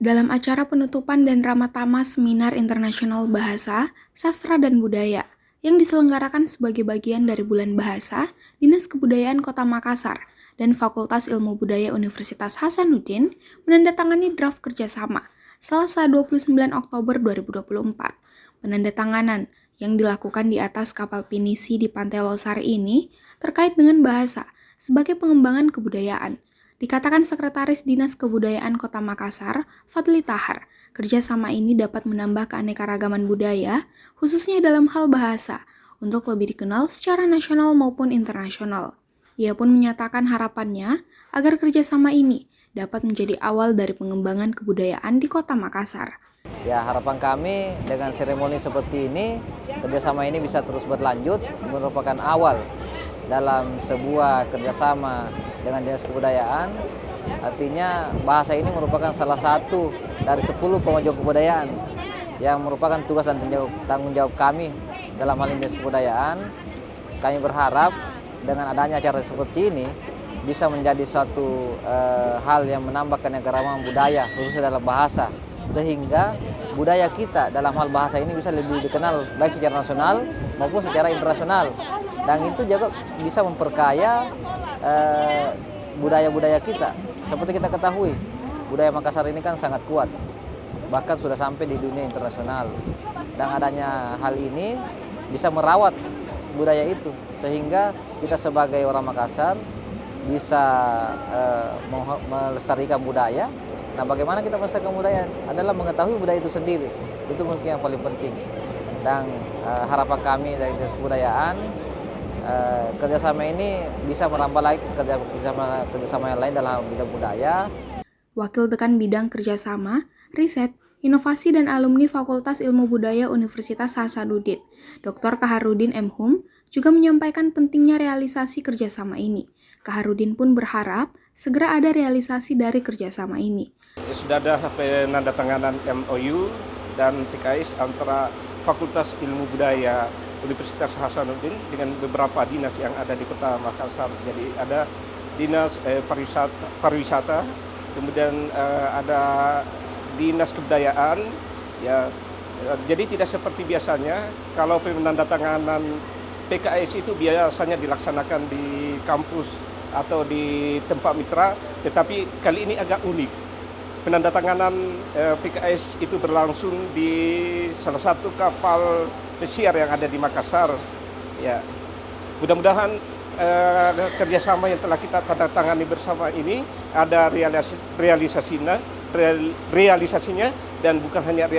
Dalam acara penutupan dan Ramatama Seminar Internasional Bahasa, Sastra dan Budaya yang diselenggarakan sebagai bagian dari Bulan Bahasa, Dinas Kebudayaan Kota Makassar dan Fakultas Ilmu Budaya Universitas Hasanuddin menandatangani draft kerjasama Selasa 29 Oktober 2024. Penandatanganan yang dilakukan di atas kapal pinisi di Pantai Losari ini terkait dengan bahasa sebagai pengembangan kebudayaan. Dikatakan Sekretaris Dinas Kebudayaan Kota Makassar, Fadli Tahar, kerjasama ini dapat menambah keanekaragaman budaya, khususnya dalam hal bahasa, untuk lebih dikenal secara nasional maupun internasional. Ia pun menyatakan harapannya agar kerjasama ini dapat menjadi awal dari pengembangan kebudayaan di Kota Makassar. Ya, harapan kami dengan seremoni seperti ini, kerjasama ini bisa terus berlanjut, merupakan awal dalam sebuah kerjasama dengan Dinas Kebudayaan. Artinya bahasa ini merupakan salah satu dari 10 pemajang kebudayaan yang merupakan tugas dan tanggung jawab kami dalam hal ini Dinas Kebudayaan. Kami berharap dengan adanya acara seperti ini bisa menjadi suatu hal yang menambah keanekaragaman budaya khususnya dalam bahasa, sehingga budaya kita dalam hal bahasa ini bisa lebih dikenal baik secara nasional maupun secara internasional, dan itu juga bisa memperkaya budaya-budaya kita. Seperti kita ketahui, budaya Makassar ini kan sangat kuat, bahkan sudah sampai di dunia internasional, dan adanya hal ini bisa merawat budaya itu, sehingga kita sebagai orang Makassar bisa melestarikan budaya. Nah, bagaimana kita melestarikan budaya adalah mengetahui budaya itu sendiri. Itu mungkin yang paling penting. Dan harapan kami dari Dinas Kebudayaan, kerjasama ini bisa merambah lagi ke kerjasama yang lain dalam bidang budaya. Wakil Dekan Bidang Kerjasama, Riset, Inovasi dan Alumni Fakultas Ilmu Budaya Universitas Hasanuddin, Dr. Kaharudin M. Hum, juga menyampaikan pentingnya realisasi kerjasama ini. Kaharudin pun berharap segera ada realisasi dari kerjasama ini. Sudah ada penandatanganan MOU dan PKS antara Fakultas Ilmu Budaya Universitas Hasanuddin dengan beberapa dinas yang ada di Kota Makassar. Jadi ada dinas pariwisata, kemudian ada dinas kebudayaan. Ya, jadi tidak seperti biasanya kalau penandatanganan PKS itu biasanya dilaksanakan di kampus atau di tempat mitra, tetapi kali ini agak unik. Penandatanganan PKS itu berlangsung di salah satu kapal pesiar yang ada di Makassar. Ya, mudah-mudahan kerjasama yang telah kita tanda tangani bersama ini ada realisasinya, dan bukan hanya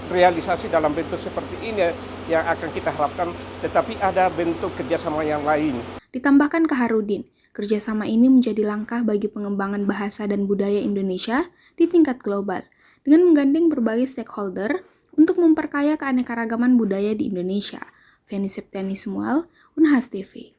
realisasi dalam bentuk seperti ini yang akan kita harapkan, tetapi ada bentuk kerjasama yang lain. Ditambahkan Kaharudin, kerjasama ini menjadi langkah bagi pengembangan bahasa dan budaya Indonesia di tingkat global, dengan menggandeng berbagai stakeholder untuk memperkaya keanekaragaman budaya di Indonesia. Feni Septiani Samuel, Unhas TV.